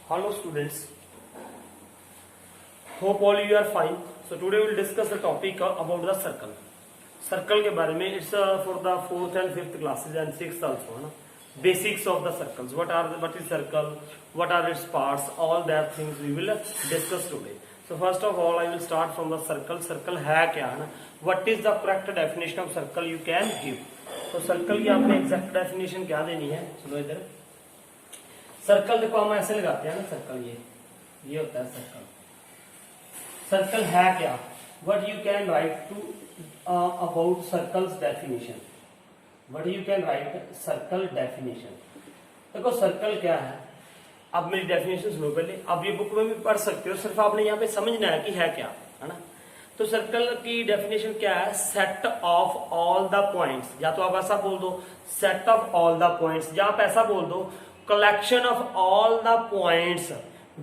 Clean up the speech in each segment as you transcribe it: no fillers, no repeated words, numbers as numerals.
Hello students, hope all you are fine. So today we will discuss the topic about the circle. Circle के बारे में it's for the 4th and 5th classes and 6th also है ना. Basics of the circles. What is circle? What are its parts? All that things we will discuss today. So first of all I will start from the circle. Circle है क्या है ना? What is the correct definition of circle you can give? तो circle की आपने exact definition क्या देनी है? चलो इधर सर्कल देखो हम ऐसे लगाते हैं ना. सर्कल ये होता है सर्कल. सर्कल है क्या? What you can write to about circles definition. What you can write circle definition. देखो सर्कल क्या है. अब मेरी डेफिनेशन सुनो पहले. अब ये बुक में भी पढ़ सकते हो, सिर्फ आपने यहाँ पे समझना है कि है क्या, है ना. तो सर्कल की डेफिनेशन क्या है? Set of all the points. या तो आप ऐसा बोल दो set of all the points, या आप ऐसा बोल दो collection of all the points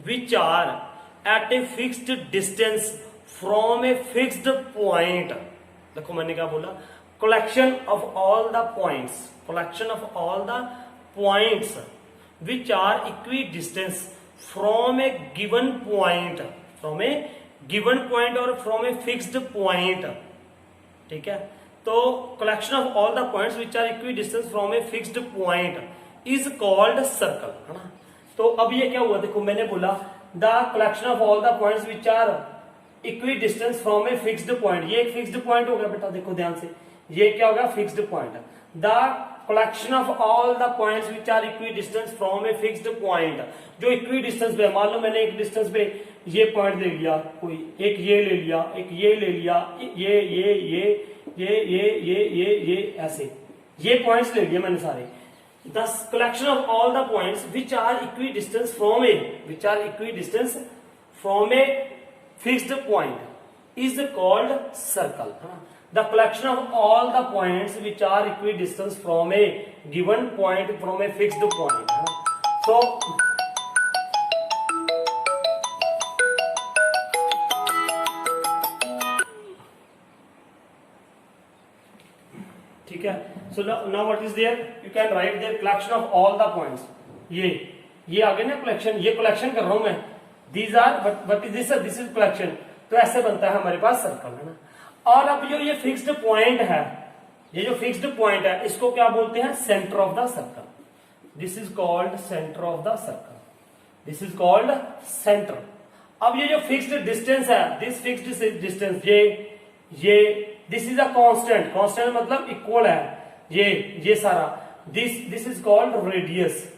which are at a fixed distance from a fixed point. देखो मैंने क्या बोला? Collection of all the points. Collection of all the points which are equidistance from a given point. From a given point और from a fixed point. ठीक है. तो collection of all the points which are equidistance from a fixed point is called circle, है ना. तो अब ये क्या हुआ? देखो मैंने बोला the collection of all the points which are equidistance from a fixed point. ये एक फिक्स्ड पॉइंट हो गया बेटा, देखो ध्यान से. ये क्या होगा? Fixed point. The collection of all the points which are equidistance from a fixed point. जो इक्वी डिस्टेंस पे, मान लो मैंने एक डिस्टेंस पे ये पॉइंट ले लिया, कोई एक ये ले लिया, एक ये ले लिया, ये ऐसे ये पॉइंट्स ले लिए मैंने सारे. The collection of all the points which are equidistance from a fixed point is called circle. The collection of all the points which are equidistant from a given point, from a fixed point. So ठीक है. So now what is there? You can write there collection of all the points. ये आगे ना collection, ये collection कर रहा हूं मैं. These are what is this? This is collection. तो ऐसे बनता है हमारे पास सर्कल, है ना. और अब जो ये फिक्स्ड पॉइंट है, ये जो फिक्स्ड पॉइंट है, इसको क्या बोलते हैं? Centre of the circle. This is called centre of the circle. This is called centre. अब ये जो फिक्स्ड डिस्टेंस है, दिस फिक्स्ड डिस्टेंस, ये this is a constant. Constant मतलब इक्वल है. ये सारा this is called radius.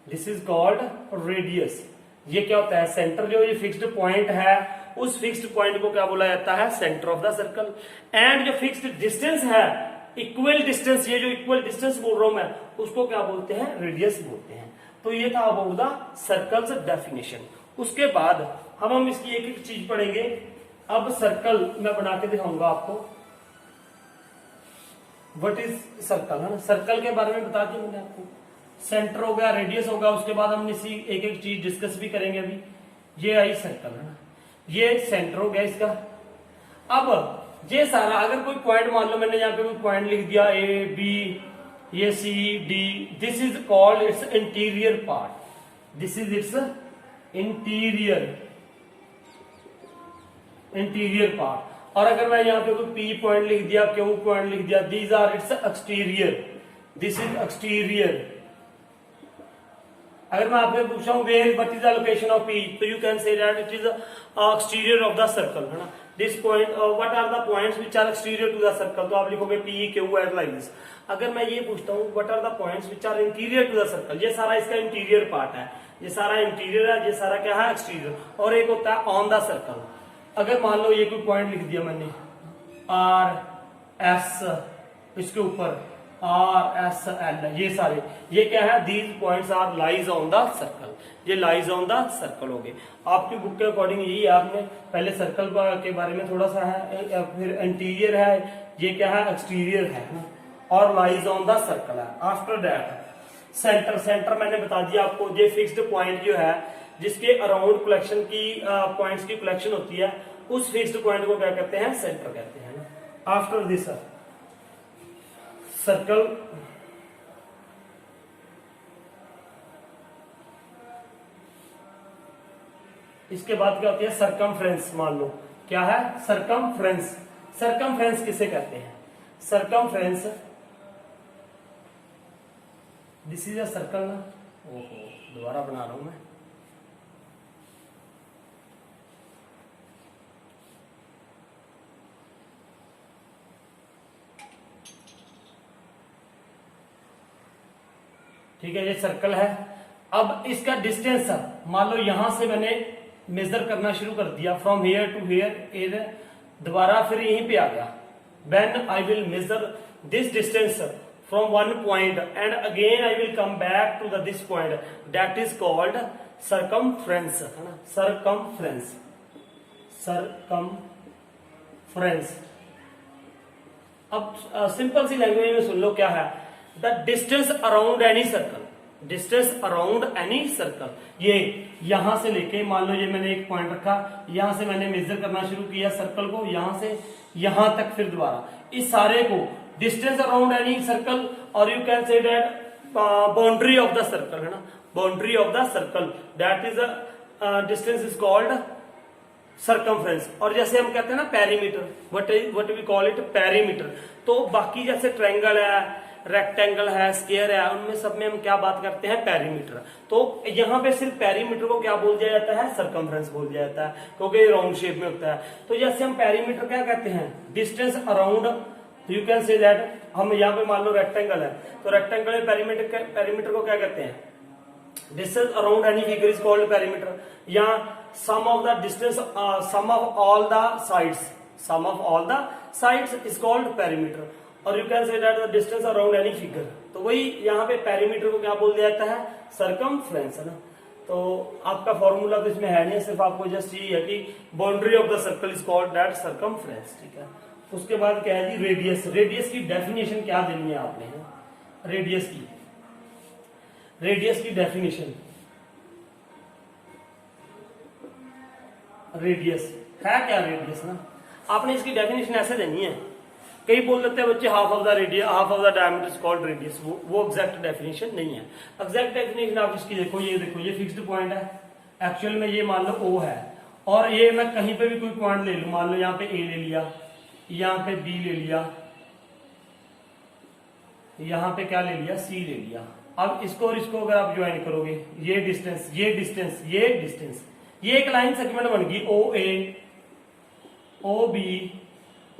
This is called radius. ये क्या होता है? सेंटर. जो ये फिक्स्ड पॉइंट है, उस फिक्स्ड पॉइंट को क्या बोला जाता है? Centre of the circle. And जो फिक्स्ड डिस्टेंस है, इक्वल डिस्टेंस, ये जो इक्वल डिस्टेंस बोल रहा हूं मैं, उसको क्या बोलते हैं? रेडियस बोलते हैं. तो ये था अबाउट द सर्कल्स डेफिनेशन. उसके बाद हम इसकी एक एक चीज पढ़ेंगे. अब सर्कल मैं बना के दिखाऊंगा आपको. व्हाट इज सर्कल, है ना. सर्कल के बारे में बता दिया मैंने आपको. सेंटर हो गया, रेडियस होगा. उसके बाद हम इसी एक एक चीज डिस्कस भी करेंगे. अभी ये आई सर्कल, है ना. ये सेंटर हो गया इसका. अब ये सारा, अगर कोई पॉइंट मान लो मैंने यहाँ पे कोई पॉइंट लिख दिया ए बी, ये C D, this is called its interior part. This is its interior part. और अगर मैं यहाँ पे कोई पी पॉइंट लिख दिया, क्यू पॉइंट लिख दिया, these are it's exterior. This is exterior. अगर मैं आपसे पूछा हूं where what is the location of P, तो you can say that it is exterior of the circle, है ना. This point what are the points which are exterior to the circle, तो आप लिखोगे P Q as like this. अगर मैं ये पूछता हूं what are the points which are interior to the circle, ये सारा इसका इंटीरियर पार्ट है. ये सारा इंटीरियर है, ये सारा क्या है? एक्सटीरियर. और एक होता है ऑन द सर्कल. अगर मान लो ये कोई पॉइंट लिख दिया मैंने आर एस, इसके ऊपर आर एस एल, ये सारे, ये क्या है? These points are lies on the circle. ये लाइज ऑन द सर्कल हो गए. आपकी बुक के अकॉर्डिंग यही है. आपने पहले सर्कल के बारे में थोड़ा सा है, फिर इंटीरियर है, ये क्या है? एक्सटीरियर है, और लाइज ऑन द सर्कल है. After that centre. सेंटर मैंने बता दिया आपको. ये फिक्स्ड पॉइंट जो है, जिसके अराउंड कलेक्शन की पॉइंट्स की कलेक्शन होती है, उस फिक्स्ड पॉइंट को क्या कहते हैं? सेंटर कहते हैं ना. आफ्टर दिस सर्कल इसके बाद क्या होती है सरकमफ्रेंस, मान लो क्या है सरकमफ्रेंस। सरकमफ्रेंस किसे कहते हैं? Circumference, this is a circle ना, ओहो दोबारा बना रहा हूं मैं, ठीक है, ये सर्कल है। अब इसका डिस्टेंस मान लो यहां से मैंने मेजर करना शुरू कर दिया, फ्रॉम हियर टू हियर, दोबारा फिर यहीं पे आ गया। When I will measure this distance from one point and again I will come back to the this point, that is called circumference, है ना, सरकमफ्रेंस, सरकमफ्रेंस। अब सिंपल सी लैंग्वेज में सुन लो क्या है, the distance around any circle, distance around any circle. ये यहां से लेके मान लो ये मैंने एक पॉइंट रखा, यहां से मैंने मेजर करना शुरू किया सर्कल को, यहां से यहां तक, फिर दोबारा इस सारे को डिस्टेंस अराउंड एनी सर्कल, और you can say that boundary of the circle, है ना, boundary of the circle, that is distance is called circumference. और जैसे हम कहते हैं ना perimeter, what we call it perimeter. तो बाकी जैसे ट्रायंगल है, रेक्टेंगल है, स्क्वायर है, उनमें सब में हम क्या बात करते हैं पेरीमीटर। तो यहाँ पे सिर्फ पेरीमीटर को क्या बोल दिया जाता है, सरकमफ्रेंस बोल दिया जाता है, क्योंकि राउंड शेप में होता है। तो जैसे हम पेरीमीटर क्या कहते हैं, distance around, you can say that, हम यहाँ पे मान लो रेक्टेंगल है, तो रेक्टेंगल में पेरीमीटर को क्या कहते हैं, distance around any figure is called perimeter. या sum of the distance, sum of all the sides, sum of all the sides is called perimeter. और you can say that the distance around any figure, तो वही यहाँ पे perimeter को क्या बोल दिया जाता है, सरकमफ्रेंस, है ना। तो आपका फॉर्मूला तो इसमें है नहीं, सिर्फ आपको जस्ट ये है कि boundary of the circle is called that circumference, ठीक है। उसके बाद क्या है जी रेडियस। रेडियस की डेफिनेशन क्या देनी है आपने, रेडियस की, रेडियस की डेफिनेशन, रेडियस है क्या, रेडियस ना आपने इसकी डेफिनेशन ऐसे देनी है। कई बोल देते हैं बच्चे half of the radius, half of the diameter is called radius, वो एग्जैक्ट डेफिनेशन नहीं है। एग्जैक्ट डेफिनेशन आप इसकी देखो, ये देखो ये फिक्स्ड पॉइंट है, एक्चुअल में ये मान लो O है, और ये मैं कहीं पे भी कोई पॉइंट ले लूं, मान लो यहाँ पे A ले लिया, यहाँ पे B ले लिया, यहाँ पे क्या ले लिया, C ले लिया। अब इसको और इसको अगर आप ज्वाइन करोगे, ये डिस्टेंस, ये डिस्टेंस, ये डिस्टेंस, ये एक लाइन सेगमेंट बन गई OA, OB,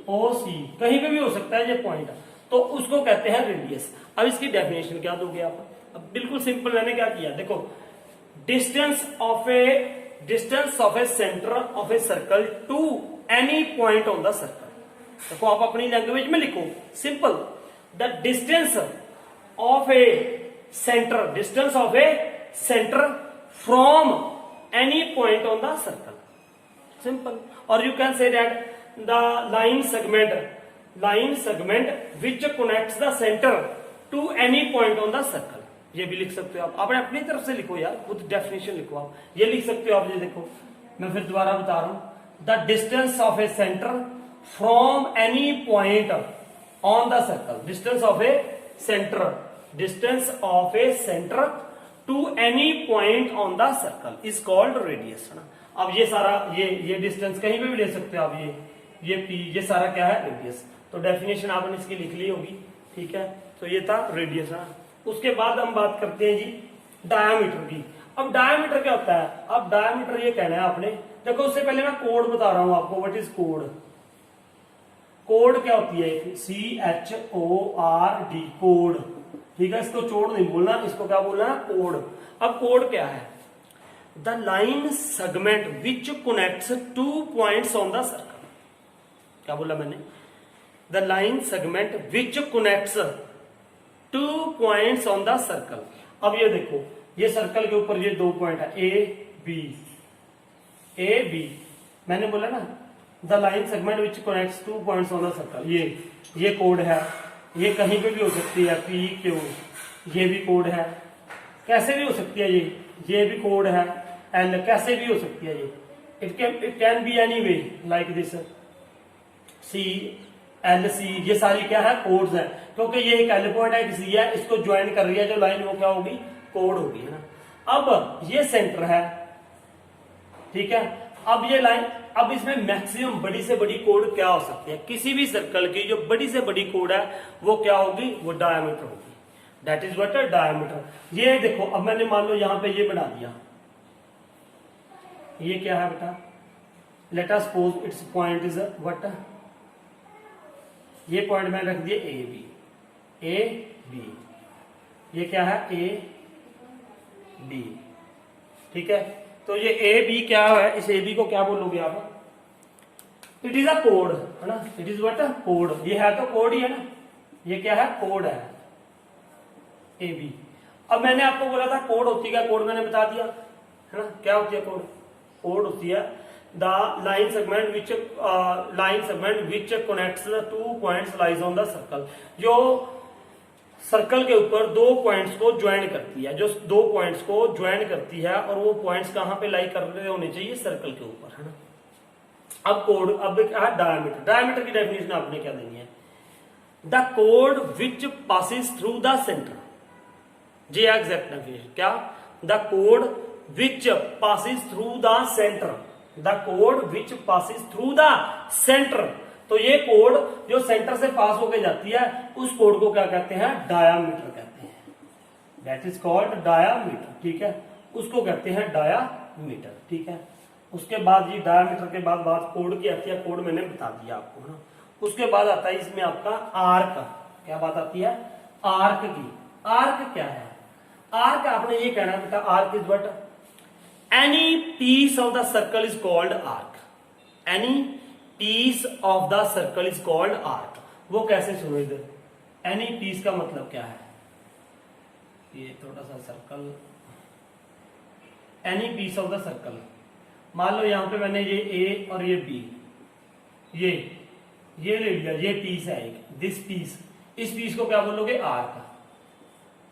OC, कहीं पे भी हो सकता है ये पॉइंट, तो उसको कहते हैं रेडियस। अब इसकी डेफिनेशन क्या दोगे आप, अब बिल्कुल सिंपल, मैंने क्या किया देखो, distance of a centre of a circle to any point on the circle. देखो आप अपनी लैंग्वेज में लिखो, simple, the distance of a centre, distance of a centre from any point on the circle, simple. और you can say that the line segment which connects the center to any point on the circle, ये भी लिख सकते हो आप, आपने अपनी तरफ से लिखो यार, खुद डेफिनेशन लिखो आप, ये लिख सकते हो आप। ये देखो मैं फिर दोबारा बता रहा हूं, the distance of a centre from any point on the circle, distance of a centre, distance of a centre to any point on the circle is called radius, है ना। अब ये सारा ये डिस्टेंस कहीं पे भी ले सकते हो आप, ये P, ये सारा क्या है रेडियस। तो डेफिनेशन आपने इसकी लिख ली होगी, ठीक है। तो ये था रेडियस, है। उसके बाद हम बात करते हैं जी डायामीटर की। अब डायामीटर क्या होता है, अब डायामीटर ये कहना है आपने, देखो उससे पहले मैं कोड बता रहा हूं आपको, व्हाट इज कोड। कोड क्या होती है, CHORD, कोड, ठीक है। इसको चोड़ नहीं बोलना, इसको क्या बोलना है, कोड। अब कोड क्या है, the line segment which connects two points on the circle. क्या बोला मैंने, the line segment which connects two points on the circle. अब ये देखो, ये सर्कल के ऊपर ये दो पॉइंट है ए बी, मैंने बोला ना the line segment which connects two points on the circle, ये कोड है, ये कहीं पे भी हो सकती है, PQ, ये भी कोड है, कैसे भी हो सकती है, ये भी कोड है, L कैसे भी हो सकती है, ये it can be any way like this, CLC, ये सारी क्या है, कोड्स है, क्योंकि ये एक L पॉइंट है, एक C है, इसको ज्वाइन कर रही है जो लाइन, वो क्या होगी, कोड होगी, है ना। अब ये सेंटर है, ठीक है। अब ये लाइन, अब इसमें मैक्सिमम बड़ी से बड़ी कोड क्या हो सकती है, किसी भी सर्कल की जो बड़ी से बड़ी कोड है वो क्या होगी, वो डायमीटर होगी, दैट इज व्हाट डायमीटर। ये देखो अब मैंने मान लो यहां पे ये बना दिया, ये क्या है बेटा, late us suppose it's point is what, ये पॉइंट मैंने रख दिया ए बी, ये क्या है ए बी, ठीक है। तो ये ए बी क्या है, इस ए बी को क्या बोलोगे आप, इट इज अ कोड, है ना, इट इज व्हाट कोड, ये है तो कोड ही है ना, ये क्या है कोड है ए बी। अब मैंने आपको बोला था कोड होती है, कोड मैंने बता दिया है ना, क्या होती है कोड, कोड होती है the line segment which connects the two points lies on the circle, जो सर्कल के ऊपर दो पॉइंट्स को ज्वाइन करती है, जो दो पॉइंट्स को ज्वाइन करती है, और वो पॉइंट्स कहां पे लाई कर रहे होने चाहिए, सर्कल के ऊपर, है ना। अब कोड, अब क्या है डायमीटर, डायमीटर की डेफिनेशन आपने क्या देनी है, the code which passes through the centre, जी एग्जैक्ट डेफिनेशन क्या, the code which passes through the centre, the code which passes through the centre. तो ये कोड जो सेंटर से पास होके जाती है उस कोड को क्या कहते हैं, डायामीटर कहते हैं, दैट इज कॉल्ड डायामीटर, ठीक है, उसको कहते हैं डायामीटर, ठीक है। उसके बाद ये डायामीटर के बाद बात कोड की आती है, कोड मैंने बता दिया आपको ना। उसके बाद आता है इसमें आपका आर्क, क्या बात आती है, आर्क की। आर्क क्या है, आर्क आपने ये कहना बेटा, arc is what, any piece of the circle is called arc, any piece of the circle is called arc. वो कैसे सुनो इधर, एनी पीस का मतलब क्या है, ये थोड़ा सा circle, any piece of the circle, मान लो यहां पे मैंने ये ए और ये बी, ये ले लिया, ये पीस है एक, दिस पीस, इस पीस को क्या बोलोगे, आर्क।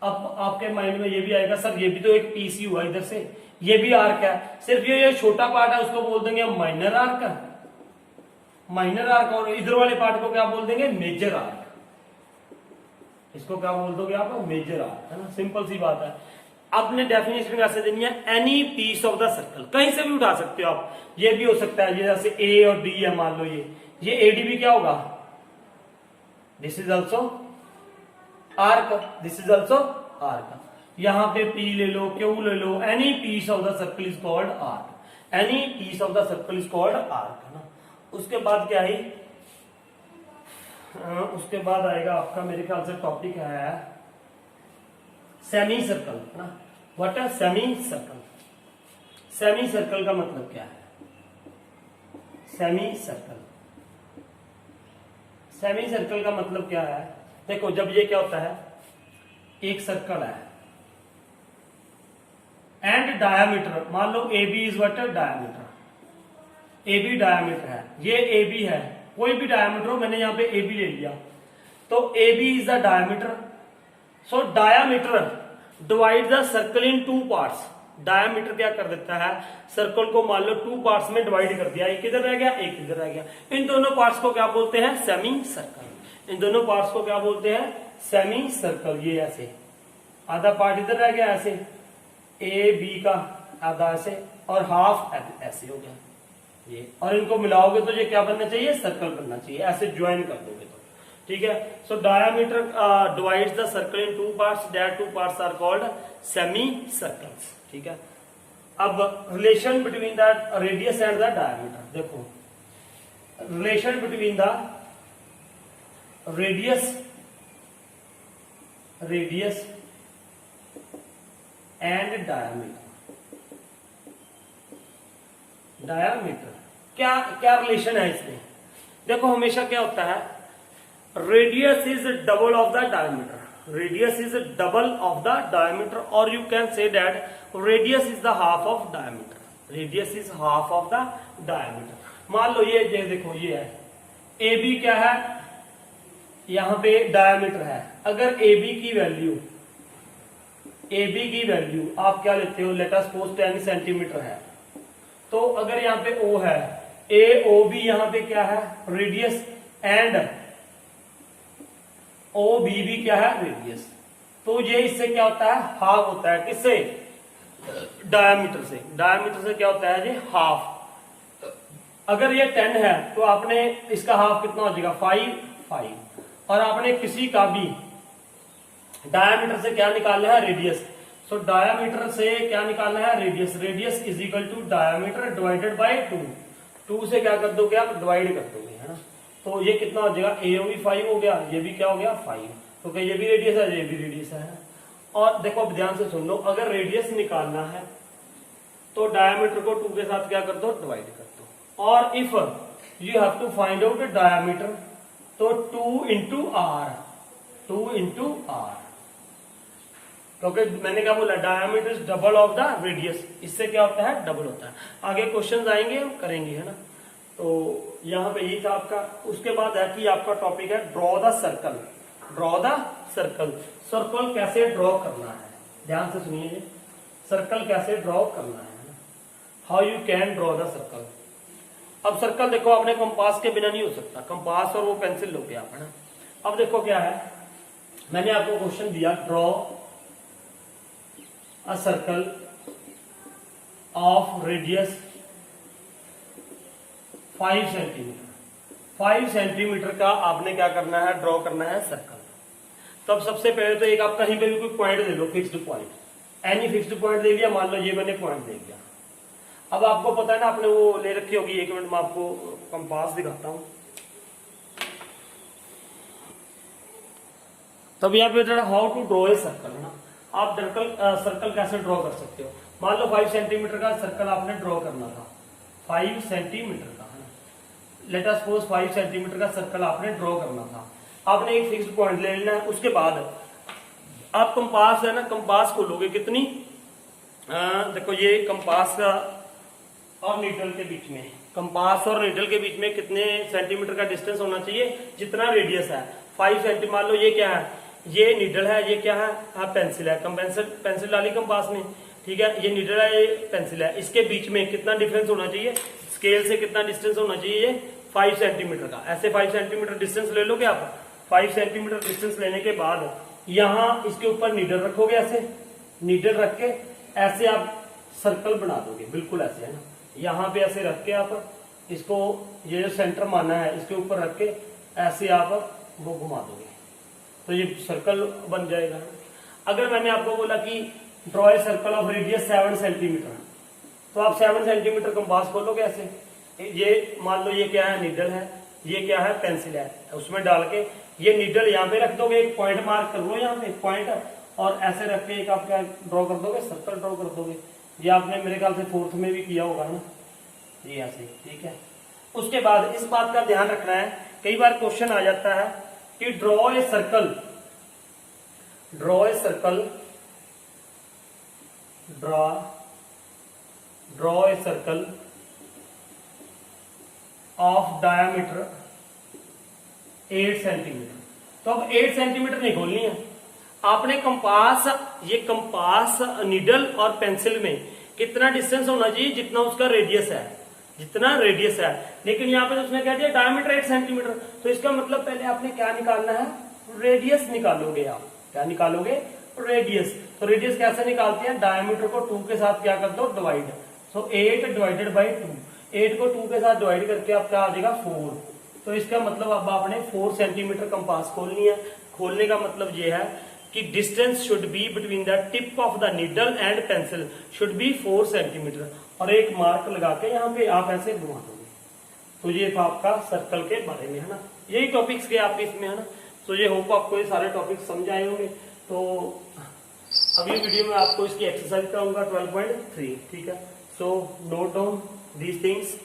अब आपके माइंड में ये भी आएगा, सर ये भी तो एक पीस ही हुआ इधर से, ये भी आर्क है, सिर्फ ये छोटा पार्ट है उसको बोल देंगे माइनर आर्क, माइनर आर्क, और इधर वाले पार्ट को क्या बोल देंगे, मेजर आर्क, इसको क्या बोल दोगे आप, मेजर आर्क, है ना, सिंपल सी बात है। आपने डेफिनेशन कैसे देनी है, any piece of the circle, कहीं से भी उठा सकते हो आप, ये भी हो सकता है, ये जैसे ए और डी है, मान लो ये एडी भी क्या होगा, this is also arc, this is also arc, यहां पे पी ले लो, क्यू ले लो, any piece of the circle is called arc, any piece of the circle is called arc, है ना। उसके बाद क्या है, उसके बाद आएगा आपका मेरे ख्याल से टॉपिक है सेमी सर्कल, है ना, व्हाट है सेमी सर्कल। सेमी सर्कल का मतलब क्या है, सेमी सर्कल, सेमी सर्कल का मतलब क्या है, देखो जब ये क्या होता है, एक सर्कल है एंड डायामीटर, मान लो A B is what diameter, A B diameter है, ये ए बी है, कोई भी डायामीटर हो, मैंने यहां पे ए बी ले लिया, तो A B is the diameter, so diameter divide the circle in two parts, diameter क्या कर देता है, सर्कल को मान लो टू पार्ट्स में डिवाइड कर दिया, एक इधर रह गया, एक इधर रह गया, इन दोनों पार्ट्स को क्या बोलते हैं, सेमी सर्कल, इन दोनों पार्ट्स को क्या बोलते हैं, सेमी सर्कल। ये ऐसे आधा पार्ट इधर रह गया ऐसे, ए बी का आधा ऐसे, और हाफ ऐसे हो गया ये, और इनको मिलाओगे तो ये क्या बनना चाहिए, सर्कल बनना चाहिए, ऐसे ज्वाइन कर दोगे तो, ठीक है। So diameter divides the circle in two parts, that two parts are called semi circles, ठीक है। अब relation between the radius and the diameter, देखो relation between the radius and diameter क्या क्या रिलेशन है इसमें, देखो हमेशा क्या होता है, radius is double of the diameter, radius is double of the diameter, और you can say that radius is the half of diameter, radius is half of the diameter. मान लो ये देखो ये है, ए बी क्या है, यहां पे डायमीटर है, अगर ए बी की वैल्यू आप क्या लेते हो, लेट अस सपोज 10 सेंटीमीटर है, तो अगर यहाँ पे ओ है, ए ओ बी यहां पे क्या है, रेडियस, एंड ओ बी भी क्या है, रेडियस, तो ये इससे क्या होता है, हाफ होता है, किससे, डायामीटर से। डायामीटर से क्या होता है जी, हाफ। अगर ये 10 है तो आपने इसका हाफ कितना हो जाएगा, 5। और आपने किसी का भी डायामीटर से क्या निकालना है, रेडियस। सो डायामीटर से क्या निकालना है, radius. Radius is equal to diameter divided by 2 से क्या कर दोगे आप, डिवाइड कर दोगे, है ना। तो ये कितना हो जाएगा, ए भी 5 हो गया, ये भी क्या हो गया 5, तो ये भी रेडियस है, ये भी रेडियस है। और देखो अब ध्यान से सुन लो, अगर रेडियस निकालना है तो डायामीटर को 2 के साथ क्या कर दो, डिवाइड कर दो। और if you have to find out diameter तो 2 इंटू आर, क्योंकि मैंने क्या बोला, diameter is double of the radius. इससे क्या होता है, डबल होता है। आगे क्वेश्चंस आएंगे, हम करेंगे, है ना। तो यहाँ पे यही था आपका। उसके बाद है कि आपका टॉपिक है draw the circle. Draw the circle. Circle कैसे ड्रॉ करना है, ध्यान से सुनिए। सर्कल कैसे ड्रॉ करना है, how you can draw the circle. अब सर्कल देखो, अपने कंपास के बिना नहीं हो सकता। कंपास और वो पेंसिल लोगे आप, है ना। अब देखो क्या है, मैंने आपको क्वेश्चन दिया, draw a circle of radius 5 centimetre. 5 centimetre का आपने क्या करना है, ड्रॉ करना है सर्कल। तब सबसे पहले तो एक आप कहीं पे भी कोई पॉइंट ले लो, fixed point, any fixed point ले लिया। मान लो ये मैंने पॉइंट ले लिया। अब आपको पता है ना, आपने वो ले रखी होगी, 1 मिनट में आपको कंपास दिखाता हूं। तब यहाँ पे how to draw a circle ना, आप सर्कल कैसे ड्रॉ कर सकते हो। मान लो 5 सेंटीमीटर का सर्कल आपने ड्रॉ करना था, 5 सेंटीमीटर का, लेट अस सपोज 5 सेंटीमीटर का सर्कल आपने ड्रॉ करना था। आपने एक फिक्स्ड पॉइंट ले लेना है। उसके बाद आप कंपास है ना, कंपास खोलोगे कितनी, देखो ये कंपास का और नीडल के बीच में, कंपास और नीडल के बीच में कितने सेंटीमीटर का डिस्टेंस होना चाहिए, जितना रेडियस है 5 सेंटीमीटर। मान लो ये क्या है, ये नीडल है, ये क्या है, पेंसिल है। पेंसिल डाली कंपास में, ठीक है। ये नीडल है, ये पेंसिल है। इसके बीच में कितना डिफरेंस होना चाहिए, स्केल से कितना डिस्टेंस होना चाहिए, 5 सेंटीमीटर का। ऐसे 5 सेंटीमीटर डिस्टेंस ले लोगे आप। 5 सेंटीमीटर डिस्टेंस लेने के बाद यहां इसके ऊपर नीडल रखोगे, ऐसे नीडल रख के ऐसे आप सर्कल बना दोगे, बिल्कुल ऐसे, है ना। यहाँ पे ऐसे रख के आप इसको, ये जो सेंटर माना है, इसके ऊपर रख के ऐसे आप वो घुमा दोगे, तो ये सर्कल बन जाएगा। अगर मैंने आपको बोला कि draw a circle of radius 7 centimetre, तो आप 7 सेंटीमीटर कंपास खोलोगे ऐसे। ये मान लो ये क्या है, नीडल है, ये क्या है, पेंसिल है। उसमें डाल के ये नीडल यहाँ पे रख दोगे, एक पॉइंट मार्क कर लो यहाँ पे, पॉइंट, और ऐसे रख के एक आप क्या ड्रॉ कर दोगे, सर्कल ड्रॉ कर दोगे। ये आपने मेरे ख्याल से 4th में भी किया होगा ना, ये ऐसे, ठीक है। उसके बाद इस बात का ध्यान रखना है, कई बार क्वेश्चन आ जाता है कि draw a circle of diameter 8 centimetre. तो अब 8 सेंटीमीटर नहीं खोलनी है आपने। ये कंपास नीडल और पेंसिल में कितना डिस्टेंस होना चाहिए, जितना उसका रेडियस है, लेकिन यहाँ पे उसने कह दिया डायमीटर 8 सेंटीमीटर। तो इसका मतलब पहले आपने क्या निकालना है, रेडियस निकालोगे आप। क्या निकालोगे, रेडियस। तो रेडियस कैसे निकालते हैं, डायमीटर को 2 के साथ क्या कर दो, डिवाइड। सो 8 डिवाइडेड बाई 2, 8 को 2 के साथ डिवाइड करके आपका आ जाएगा 4। तो इसका मतलब अब आपने 4 सेंटीमीटर कंपास खोलनी है। खोलने का मतलब ये है कि distance should be between the tip of the needle and pencil should be 4 centimetre, और एक मार्क लगा के यहाँ पे आप ऐसे घुमा दोगे। तो ये था आपका सर्कल के बारे में, है ना। यही टॉपिक्स के आपके इसमें, है ना। तो ये होप आपको ये सारे टॉपिक्स समझ आए होंगे। तो अभी वीडियो में आपको इसकी एक्सरसाइज कराऊंगा 12.3, ठीक है। So note down these things.